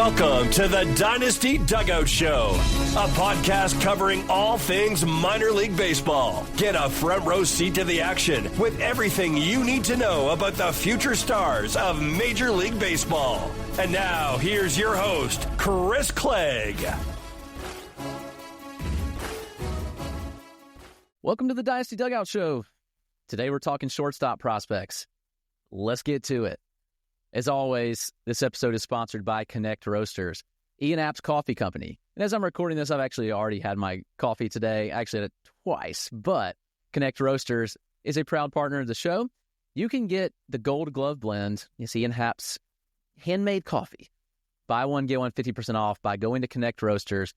Welcome to the Dynasty Dugout Show, a podcast covering all things minor league baseball. Get a front row seat to the action with everything you need to know about the future stars of Major League Baseball. And now, here's your host, Chris Clegg. Welcome to the Dynasty Dugout Show. Today we're talking shortstop prospects. Let's get to it. As always, this episode is sponsored by Connect Roasters, Ian App's coffee company. And as I'm recording this, I've actually already had my coffee today. I actually had it twice, but Connect Roasters is a proud partner of the show. You can get the Gold Glove Blend, Ian App's handmade coffee. Buy one, get one 50% off by going to Connect Roasters,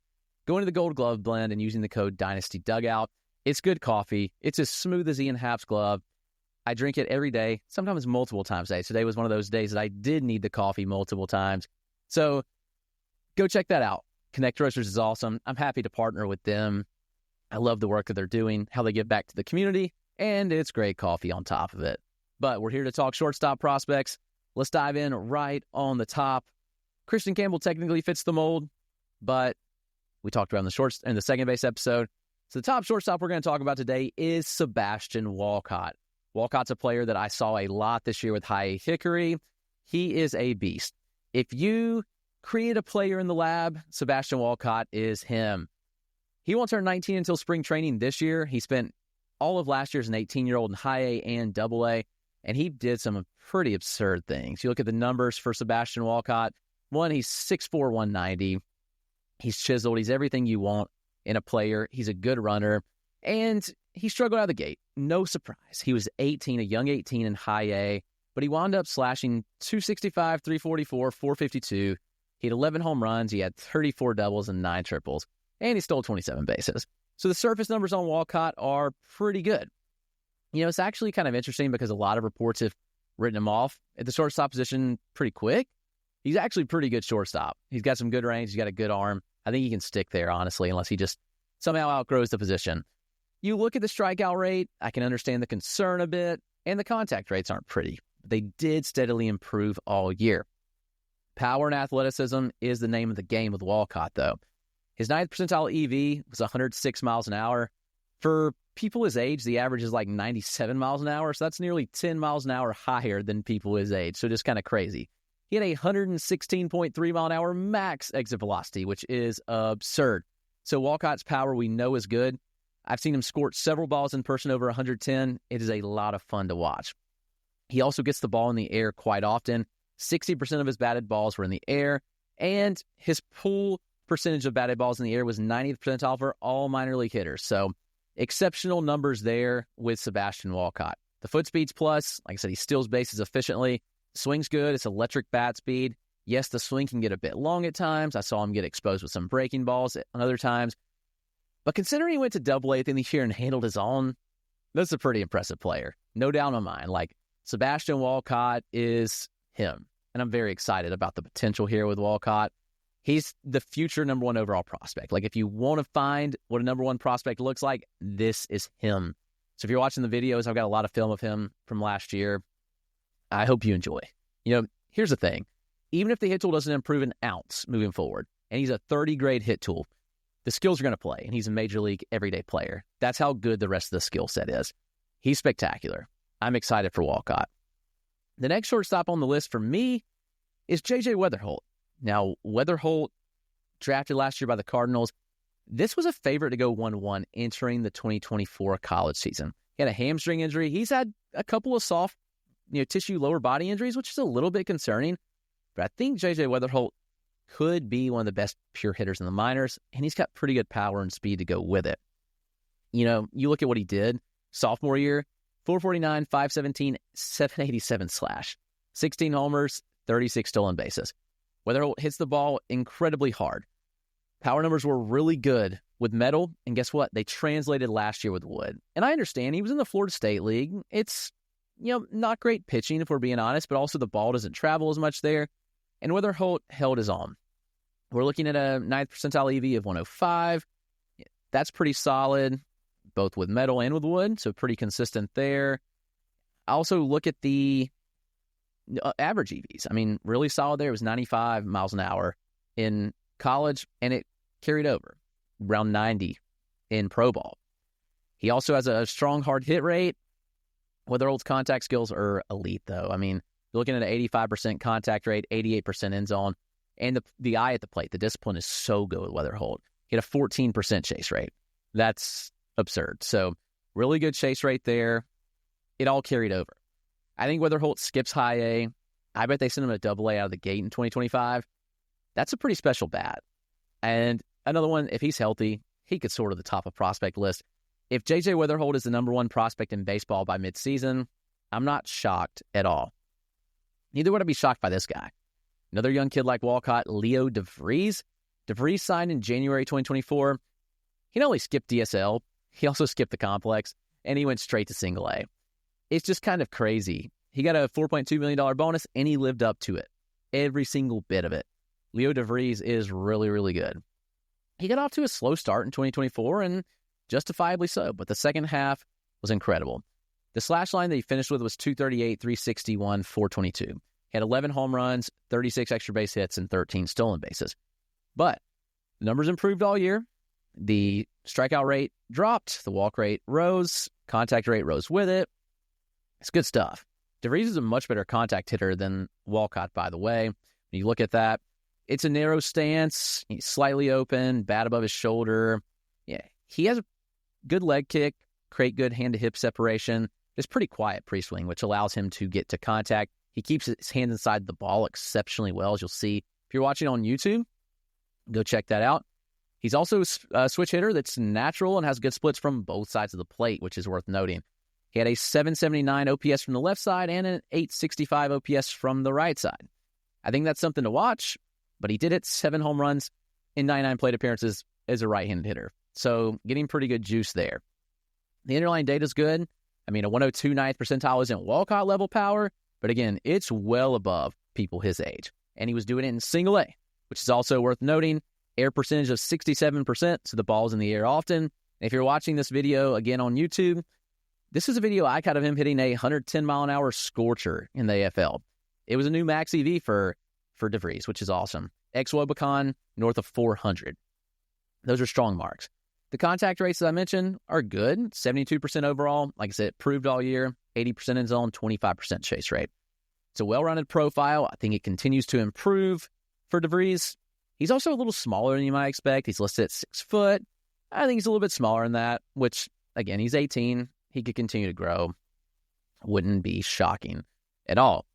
going to the Gold Glove Blend, and using the code Dynasty Dugout. It's good coffee. It's as smooth as Ian Happ's glove. I drink it every day, sometimes multiple times a day. Today was one of those days that I did need the coffee multiple times. So go check that out. Connect Roasters is awesome. I'm happy to partner with them. I love the work that they're doing, how they give back to the community, and it's great coffee on top of it. But we're here to talk shortstop prospects. Let's dive in right on the top. Christian Campbell technically fits the mold, but we talked about in the second base episode. So the top shortstop we're going to talk about today is Sebastian Walcott. Walcott's a player that I saw a lot this year with High Hickory. He is a beast. If you create a player in the lab, Sebastian Walcott is him. He won't turn 19 until spring training this year. He spent all of last year as an 18-year-old in High A and Double A, and he did some pretty absurd things. You look at the numbers for Sebastian Walcott. One, he's 6'4", 190. He's chiseled. He's everything you want in a player. He's a good runner, and he struggled out of the gate. No surprise. He was 18, a young 18 in High A, but he wound up slashing 265, 344, 452. He had 11 home runs. He had 34 doubles and 9 triples, and he stole 27 bases. So the surface numbers on Walcott are pretty good. You know, it's actually kind of interesting because a lot of reports have written him off at the shortstop position pretty quick. He's actually pretty good shortstop. He's got some good range. He's got a good arm. I think he can stick there, honestly, unless he just somehow outgrows the position. You look at the strikeout rate, I can understand the concern a bit, and the contact rates aren't pretty. They did steadily improve all year. Power and athleticism is the name of the game with Walcott, though. His 9th percentile EV was 106 miles an hour. For people his age, the average is like 97 miles an hour, so that's nearly 10 miles an hour higher than people his age, so just kind of crazy. He had a 116.3 mile an hour max exit velocity, which is absurd. So Walcott's power we know is good. I've seen him squirt several balls in person over 110. It is a lot of fun to watch. He also gets the ball in the air quite often. 60% of his batted balls were in the air, and his pull percentage of batted balls in the air was 90th percentile for all minor league hitters. So exceptional numbers there with Sebastian Walcott. The foot speed's plus. Like I said, he steals bases efficiently. Swing's good. It's electric bat speed. Yes, the swing can get a bit long at times. I saw him get exposed with some breaking balls at other times. But considering he went to Double A this year and handled his own, that's a pretty impressive player. No doubt in my mind. Like, Sebastian Walcott is him. And I'm very excited about the potential here with Walcott. He's the future number 1 overall prospect. Like, if you want to find what a number 1 prospect looks like, this is him. So if you're watching the videos, I've got a lot of film of him from last year. I hope you enjoy. You know, here's the thing. Even if the hit tool doesn't improve an ounce moving forward, and he's a 30-grade hit tool, the skills are going to play, and he's a major league everyday player. That's how good the rest of the skill set is. He's spectacular. I'm excited for Walcott. The next shortstop on the list for me is J.J. Wetherholt. Now, Wetherholt, drafted last year by the Cardinals, this was a favorite to go 1-1 entering the 2024 college season. He had a hamstring injury. He's had a couple of soft tissue lower body injuries, which is a little bit concerning. But I think J.J. Wetherholt could be one of the best pure hitters in the minors, and he's got pretty good power and speed to go with it. You know, you look at what he did sophomore year, 449, 517, 787 slash, 16 homers, 36 stolen bases. Wetherholt hits the ball incredibly hard. Power numbers were really good with metal, and guess what? They translated last year with wood. And I understand he was in the Florida State League. It's, not great pitching if we're being honest, but also the ball doesn't travel as much there. And Wetherholt held his own. We're looking at a 9th percentile EV of 105. That's pretty solid, both with metal and with wood, so pretty consistent there. I also look at the average EVs. I mean, really solid there. It was 95 miles an hour. in college, and it carried over, around 90 in pro ball. He also has a strong hard hit rate. Wetherholt's contact skills are elite, though. I mean, you're looking at an 85% contact rate, 88% end zone, and the eye at the plate. The discipline is so good with Wetherholt. He had a 14% chase rate. That's absurd. So really good chase rate there. It all carried over. I think Wetherholt skips high A. I bet they send him a double A out of the gate in 2025. That's a pretty special bat. And another one, if he's healthy, he could soar to the top of prospect list. If J.J. Wetherholt is the number one prospect in baseball by midseason, I'm not shocked at all. Neither would I be shocked by this guy. Another young kid like Walcott, Leo Vries. Vries signed in January 2024. He not only skipped DSL, he also skipped the complex, and he went straight to single A. It's just kind of crazy. He got a $4.2 million bonus, and he lived up to it. Every single bit of it. Leo Vries is really, really good. He got off to a slow start in 2024, and justifiably so, but the second half was incredible. The slash line that he finished with was 238, 361, 422. He had 11 home runs, 36 extra base hits, and 13 stolen bases. But the numbers improved all year. The strikeout rate dropped. The walk rate rose. Contact rate rose with it. It's good stuff. DeVries is a much better contact hitter than Walcott, by the way. When you look at that, it's a narrow stance. He's slightly open, bat above his shoulder. Yeah, he has a good leg kick, create good hand-to-hip separation. It's pretty quiet pre-swing, which allows him to get to contact. He keeps his hands inside the ball exceptionally well, as you'll see. If you're watching on YouTube, go check that out. He's also a switch hitter that's natural and has good splits from both sides of the plate, which is worth noting. He had a 779 OPS from the left side and an 865 OPS from the right side. I think that's something to watch, but he did hit 7 home runs in 99 plate appearances as a right-handed hitter. So getting pretty good juice there. The underlying data is good. I mean, a 102 ninth percentile isn't Walcott level power, but again, it's well above people his age. And he was doing it in single A, which is also worth noting. Air percentage of 67%, so the ball's in the air often. And if you're watching this video again on YouTube, this is a video I cut of him hitting a 110-mile-an-hour scorcher in the AFL. It was a new max EV for DeVries, which is awesome. Ex-Wobicon, north of 400. Those are strong marks. The contact rates that I mentioned are good. 72% overall. Like I said, proved all year. 80% in zone, 25% chase rate. It's a well-rounded profile. I think it continues to improve for DeVries. He's also a little smaller than you might expect. He's listed at 6 foot. I think he's a little bit smaller than that, which, again, he's 18. He could continue to grow. Wouldn't be shocking at all.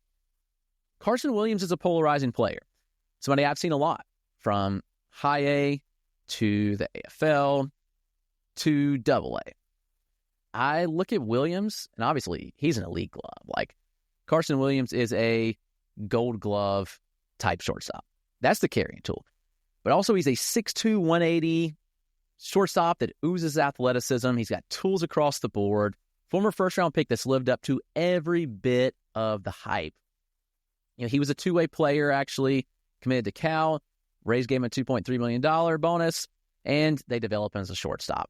Carson Williams is a polarizing player. Somebody I've seen a lot, from high A to the AFL to double A. I look at Williams, and obviously he's an elite glove. Like, Carson Williams is a gold glove type shortstop. That's the carrying tool. But also he's a 6'2", 180 shortstop that oozes athleticism. He's got tools across the board. Former first-round pick that's lived up to every bit of the hype. You know, he was a two-way player, actually, committed to Cal. Rays gave him a $2.3 million bonus, and they developed him as a shortstop.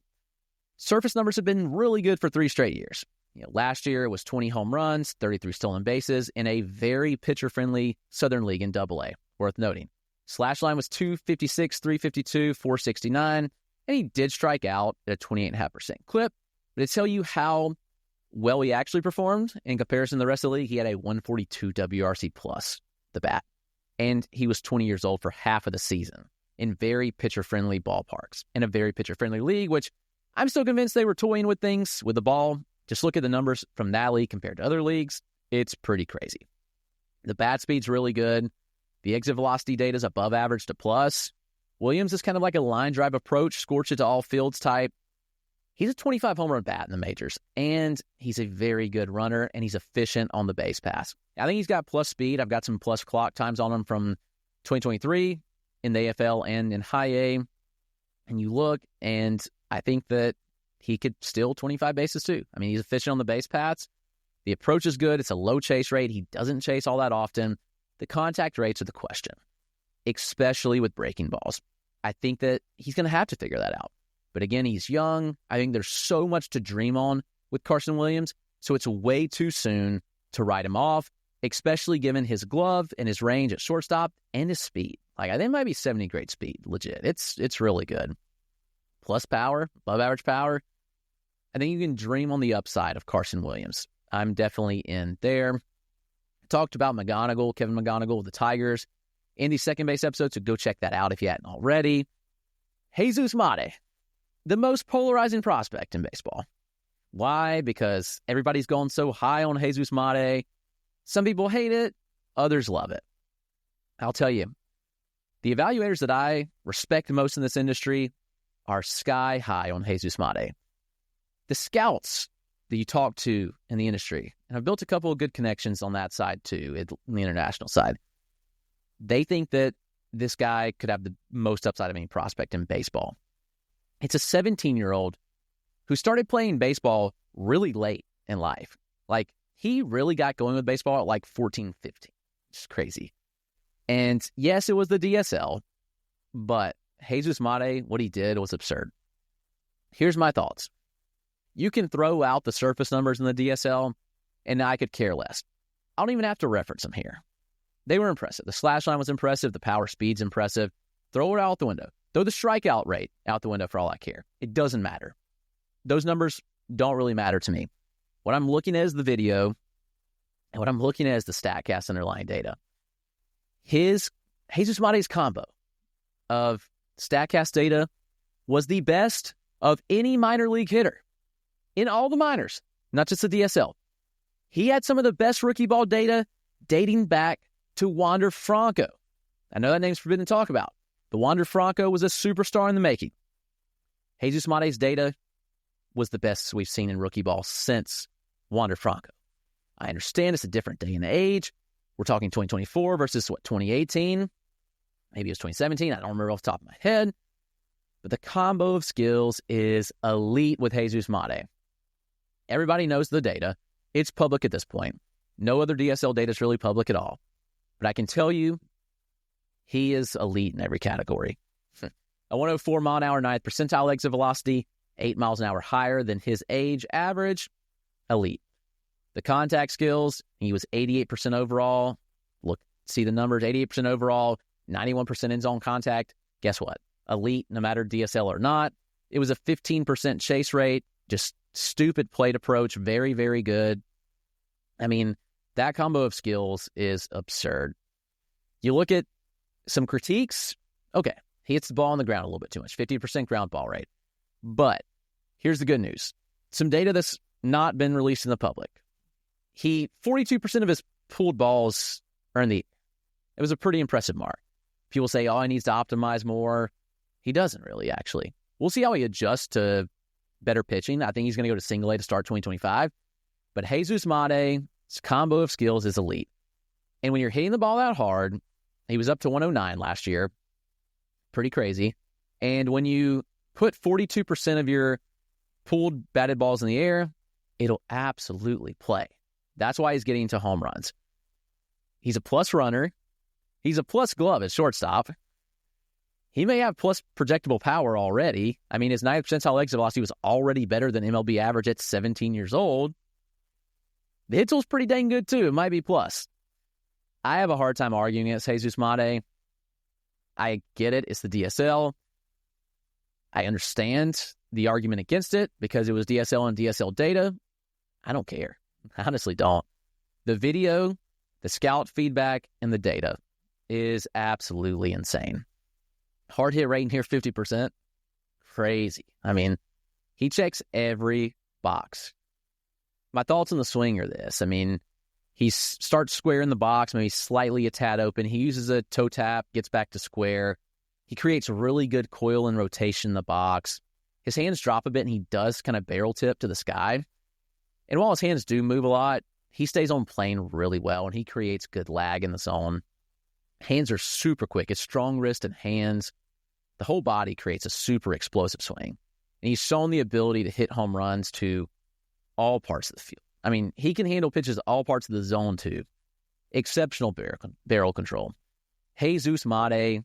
Surface numbers have been really good for 3 straight years. You know, last year it was 20 home runs, 33 stolen bases in a very pitcher-friendly Southern League in Double A, worth noting. Slash line was 256, 352, 469, and he did strike out at a 28.5% clip. But to tell you how well he actually performed in comparison to the rest of the league, he had a 142 WRC plus the bat. And he was 20 years old for half of the season in very pitcher-friendly ballparks in a very pitcher-friendly league, which I'm still convinced they were toying with things with the ball. Just look at the numbers from that league compared to other leagues. It's pretty crazy. The bat speed's really good. The exit velocity data is above average to plus. Williams is kind of like a line drive approach, scorch it to all fields type. He's a 25 home run bat in the majors, and he's a very good runner, and he's efficient on the base pass. I think he's got plus speed. I've got some plus clock times on him from 2023 in the AFL and in high A. And you look, and I think that he could steal 25 bases too. I mean, he's efficient on the base paths. The approach is good. It's a low chase rate. He doesn't chase all that often. The contact rates are the question, especially with breaking balls. I think that he's going to have to figure that out. But again, he's young. I think there's so much to dream on with Carson Williams, so it's way too soon to write him off, especially given his glove and his range at shortstop and his speed. Like, I think it might be 70 grade speed, legit. It's really good. Plus power, above average power. I think you can dream on the upside of Carson Williams. I'm definitely in there. Talked about Kevin McGonigal with the Tigers in the second base episode, so go check that out if you hadn't already. Jesus Mate, the most polarizing prospect in baseball. Why? Because everybody's going so high on Jesus Mate. Some people hate it, others love it. I'll tell you, the evaluators that I respect most in this industry are sky high on Jesus Mate. The scouts that you talk to in the industry, and I've built a couple of good connections on that side too, in the international side, they think that this guy could have the most upside of any prospect in baseball. It's a 17-year-old who started playing baseball really late in life. Like, he really got going with baseball at like 14, 15. It's crazy. And yes, it was the DSL, but Jesus Mate, what he did was absurd. Here's my thoughts. You can throw out the surface numbers in the DSL, and I could care less. I don't even have to reference them here. They were impressive. The slash line was impressive. The power speed's impressive. Throw it out the window. Throw the strikeout rate out the window for all I care. It doesn't matter. Those numbers don't really matter to me. What I'm looking at is the video, and what I'm looking at is the StatCast underlying data. Jesus Mate's combo of StatCast data was the best of any minor league hitter in all the minors, not just the DSL. He had some of the best rookie ball data dating back to Wander Franco. I know that name's forbidden to talk about, but Wander Franco was a superstar in the making. Jesus Mate's data was the best we've seen in rookie ball since Wander Franco. I understand it's a different day and age. We're talking 2024 versus, 2018? Maybe it was 2017. I don't remember off the top of my head. But the combo of skills is elite with Jesus Mate. Everybody knows the data. It's public at this point. No other DSL data is really public at all. But I can tell you, he is elite in every category. A 104 mile an hour 9th percentile exit velocity, 8 miles an hour higher than his age average, elite. The contact skills, he was 88% overall. Look, see the numbers, 88% overall, 91% in zone contact. Guess what? Elite, no matter DSL or not. It was a 15% chase rate, just stupid plate approach, very, very good. I mean, that combo of skills is absurd. You look at some critiques, okay, he hits the ball on the ground a little bit too much, 50% ground ball rate. But here's the good news. Some data that's not been released in the public. 42% of his pulled balls are in the, it was a pretty impressive mark. People say, he needs to optimize more. He doesn't really, actually. We'll see how he adjusts to better pitching. I think he's going to go to single A to start 2025. But Jesus Mate's combo of skills is elite. And when you're hitting the ball that hard, he was up to 109 last year. Pretty crazy. And when you put 42% of your pulled batted balls in the air, it'll absolutely play. That's why he's getting to home runs. He's a plus runner. He's a plus glove at shortstop. He may have plus projectable power already. I mean, his 9th percentile exit velocity was already better than MLB average at 17 years old. The hit tool's pretty dang good, too. It might be plus. I have a hard time arguing against Jesus Mate. I get it. It's the DSL. I understand the argument against it because it was DSL and DSL data. I don't care. I honestly don't. The video, the scout feedback, and the data is absolutely insane. Hard hit rate in here, 50%. Crazy. I mean, he checks every box. My thoughts on the swing are this. I mean, he starts square in the box, maybe slightly a tad open. He uses a toe tap, gets back to square. He creates really good coil and rotation in the box. His hands drop a bit, and he does kind of barrel tip to the sky. And while his hands do move a lot, he stays on plane really well, and he creates good lag in the zone. Hands are super quick. His strong wrist and hands, the whole body creates a super explosive swing. And he's shown the ability to hit home runs to all parts of the field. I mean, he can handle pitches all parts of the zone too. Exceptional barrel control. Jesus Mate.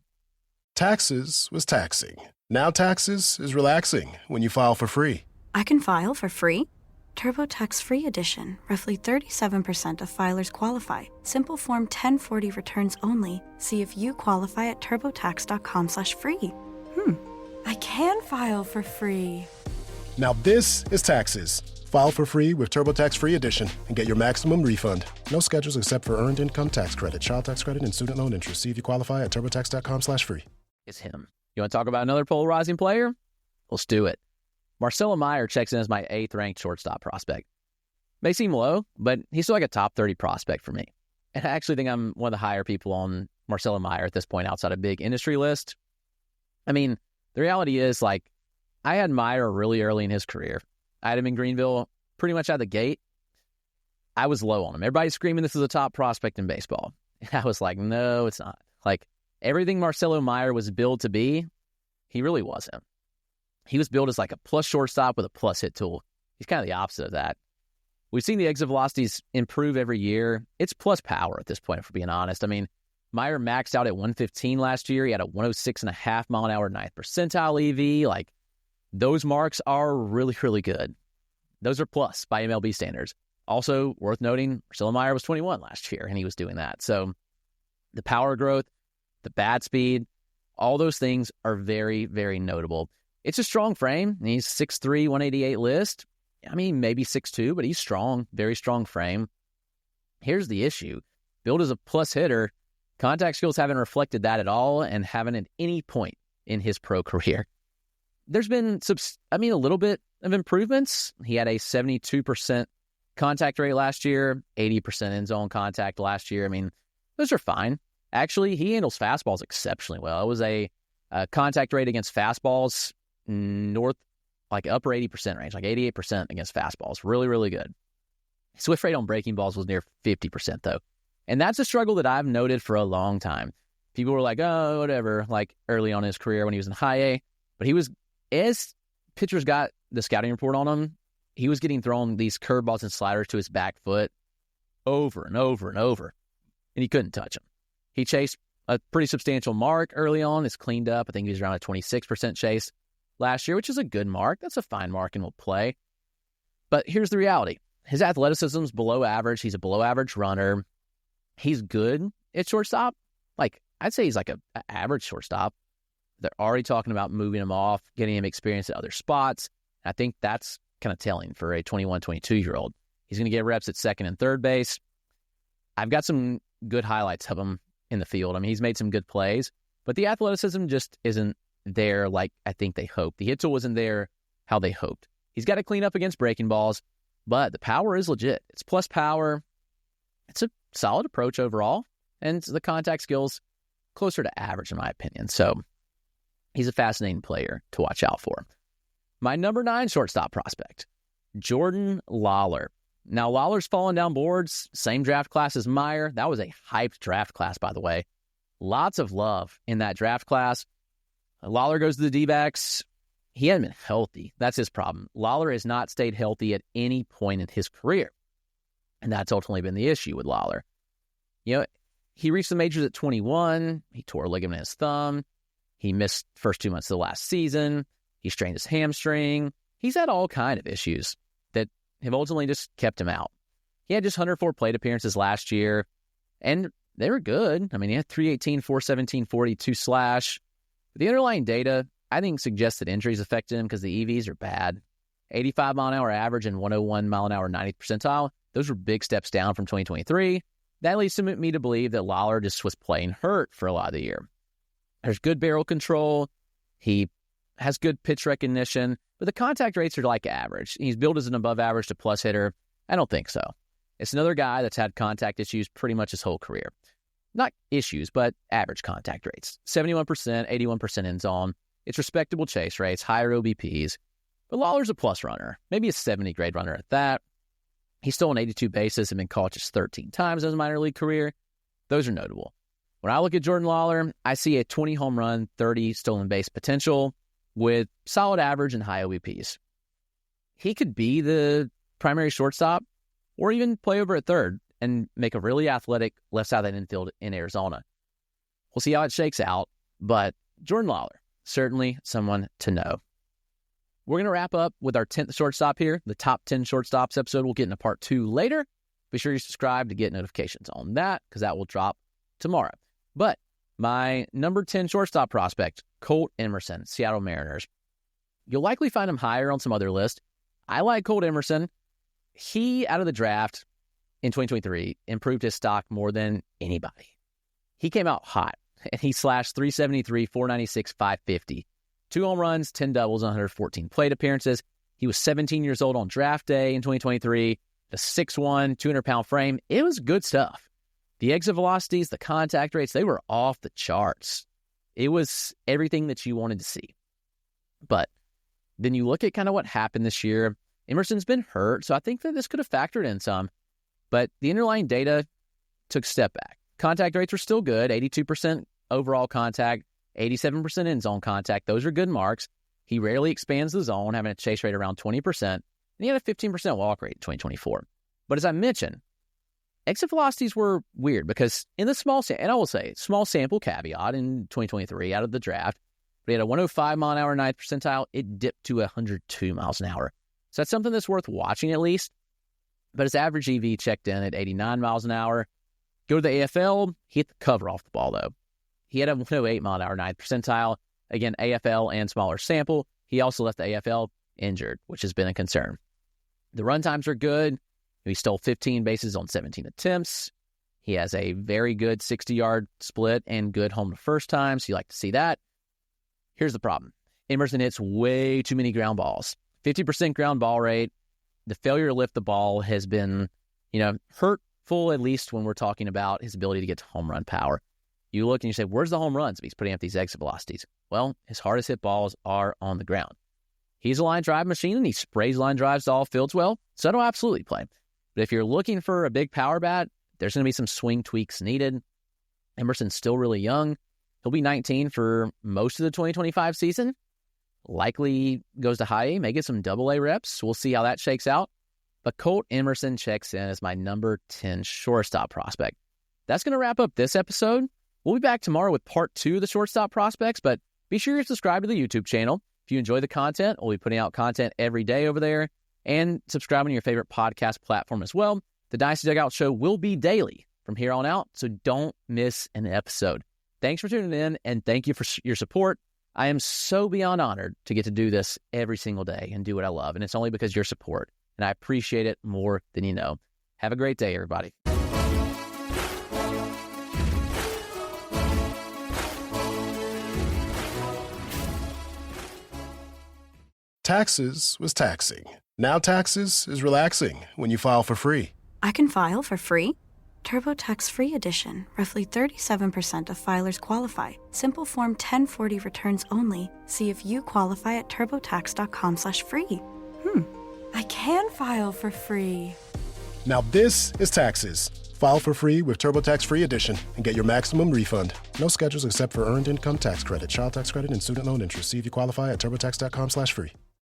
Taxes was taxing. Now taxes is relaxing when you file for free. I can file for free? TurboTax Free Edition. Roughly 37% of filers qualify. Simple Form 1040 returns only. See if you qualify at turbotax.com/free. I can file for free. Now this is taxes. File for free with TurboTax Free Edition and get your maximum refund. No schedules except for Earned Income Tax Credit, Child Tax Credit, and Student Loan Interest. See if you qualify at turbotax.com/free. It's him. You want to talk about another polarizing player? Let's do it. Marcelo Mayer checks in as my 8th-ranked shortstop prospect. May seem low, but he's still like a top 30 prospect for me. And I actually think I'm one of the higher people on Marcelo Mayer at this point outside a big industry list. I mean, the reality is, like, I had Mayer really early in his career. I had him in Greenville pretty much out of the gate. I was low on him. Everybody's screaming this is a top prospect in baseball. And I was like, no, it's not. Like, everything Marcelo Mayer was billed to be, he really wasn't. He was billed as like a plus shortstop with a plus hit tool. He's kind of the opposite of that. We've seen the exit velocities improve every year. It's plus power at this point, if we're being honest. I mean, Mayer maxed out at 115 last year. He had a 106.5 mile an hour 9th percentile EV. Like, those marks are really, really good. Those are plus by MLB standards. Also, worth noting, Marcelo Mayer was 21 last year, and he was doing that. So the power growth, the bat speed, all those things are very, very notable. It's a strong frame. He's 6'3", 188 list. I mean, maybe 6'2", but he's strong, very strong frame. Here's the issue. Billed as a plus hitter, contact skills haven't reflected that at all and haven't at any point in his pro career. There's been, a little bit of improvements. He had a 72% contact rate last year, 80% end zone contact last year. I mean, those are fine. Actually, he handles fastballs exceptionally well. It was a contact rate against fastballs upper 80% range, like 88% against fastballs. Really, really good. Swift rate on breaking balls was near 50%, though. And that's a struggle that I've noted for a long time. People were like, oh, whatever, like early on in his career when he was in high A. But he was, as pitchers got the scouting report on him, he was getting thrown these curveballs and sliders to his back foot over and over and over. And he couldn't touch them. He chased a pretty substantial mark early on. It's cleaned up. I think he was around a 26% chase last year, which is a good mark. That's a fine mark and will play. But here's the reality. His athleticism's below average. He's a below average runner. He's good at shortstop. Like, I'd say he's like an average shortstop. They're already talking about moving him off, getting him experience at other spots. I think that's kind of telling for a 21, 22-year-old. He's going to get reps at second and third base. I've got some good highlights of him in the field. I mean, he's made some good plays, but the athleticism just isn't there like I think they hoped. The hit tool wasn't there how they hoped. He's got to clean up against breaking balls, but the power is legit. It's plus power. It's a solid approach overall, and the contact skills closer to average in my opinion. So he's a fascinating player to watch out for. My number 9 shortstop prospect, Jordan Lawlar. Now, Lawlar's fallen down boards, same draft class as Mayer. That was a hyped draft class, by the way. Lots of love in that draft class. Lawlar goes to the D-backs. He hasn't been healthy. That's his problem. Lawlar has not stayed healthy at any point in his career. And that's ultimately been the issue with Lawlar. You know, he reached the majors at 21. He tore a ligament in his thumb. He missed the first 2 months of the last season. He strained his hamstring. He's had all kind of issues that have ultimately just kept him out. He had just 104 plate appearances last year, and they were good. I mean, he had 318, 417, 42 slash. The underlying data, I think, suggests that injuries affected him because the EVs are bad. 85 mile an hour average and 101 mile an hour 90th percentile. Those were big steps down from 2023. That leads me to believe that Lawlar just was playing hurt for a lot of the year. There's good barrel control. He has good pitch recognition, but the contact rates are like average. He's billed as an above average to plus hitter. I don't think so. It's another guy that's had contact issues pretty much his whole career. Not issues, but average contact rates. 71%, 81% end zone. It's respectable chase rates, higher OBPs. But Lawlar's a plus runner, maybe a 70 grade runner at that. He's stolen 82 bases and been caught just 13 times in his minor league career. Those are notable. When I look at Jordan Lawlar, I see a 20 home run, 30 stolen base potential with solid average and high OBPs. He could be the primary shortstop or even play over at third and make a really athletic left side of that infield in Arizona. We'll see how it shakes out, but Jordan Lawlar, certainly someone to know. We're going to wrap up with our 10th shortstop here. The top 10 shortstops episode. We'll get into part 2 later. Be sure you subscribe to get notifications on that because that will drop tomorrow. But my number 10 shortstop prospect, Colt Emerson, Seattle Mariners. You'll likely find him higher on some other lists. I like Colt Emerson. He, out of the draft in 2023, improved his stock more than anybody. He came out hot, and he slashed .373, .496, .550. 2 home runs, 10 doubles, 114 plate appearances. He was 17 years old on draft day in 2023. The 6'1", 200-pound frame. It was good stuff. The exit velocities, the contact rates, they were off the charts. It was everything that you wanted to see. But then you look at kind of what happened this year. Emerson's been hurt, so I think that this could have factored in some. But the underlying data took a step back. Contact rates were still good, 82% overall contact, 87% in-zone contact. Those are good marks. He rarely expands the zone, having a chase rate around 20%. And he had a 15% walk rate in 2024. But as I mentioned, exit velocities were weird because in the small sample caveat in 2023 out of the draft, but he had a 105 mile an hour ninth percentile. It dipped to 102 miles an hour. So that's something that's worth watching at least. But his average EV checked in at 89 miles an hour. Go to the AFL, he hit the cover off the ball though. He had a 108 mile an hour ninth percentile. Again, AFL and smaller sample. He also left the AFL injured, which has been a concern. The run times are good. He stole 15 bases on 17 attempts. He has a very good 60-yard split and good home to first time, so you like to see that. Here's the problem. Emerson hits way too many ground balls. 50% ground ball rate. The failure to lift the ball has been, hurtful, at least when we're talking about his ability to get to home run power. You look and you say, where's the home runs if he's putting up these exit velocities? Well, his hardest hit balls are on the ground. He's a line drive machine, and he sprays line drives to all fields well, so it'll absolutely play. But if you're looking for a big power bat, there's going to be some swing tweaks needed. Emerson's still really young. He'll be 19 for most of the 2025 season. Likely goes to high A, may get some double A reps. We'll see how that shakes out. But Colt Emerson checks in as my number 10 shortstop prospect. That's going to wrap up this episode. We'll be back tomorrow with part 2 of the shortstop prospects, but be sure you subscribe to the YouTube channel. If you enjoy the content, we'll be putting out content every day over there, and subscribing to your favorite podcast platform as well. The Dynasty Dugout Show will be daily from here on out, so don't miss an episode. Thanks for tuning in, and thank you for your support. I am so beyond honored to get to do this every single day and do what I love, and it's only because of your support, and I appreciate it more than you know. Have a great day, everybody. Taxes was taxing. Now taxes is relaxing when you file for free. I can file for free? TurboTax Free Edition. Roughly 37% of filers qualify. Simple Form 1040 returns only. See if you qualify at turbotax.com/free. I can file for free. Now this is taxes. File for free with TurboTax Free Edition and get your maximum refund. No schedules except for earned income tax credit, child tax credit, and student loan interest. See if you qualify at turbotax.com/free.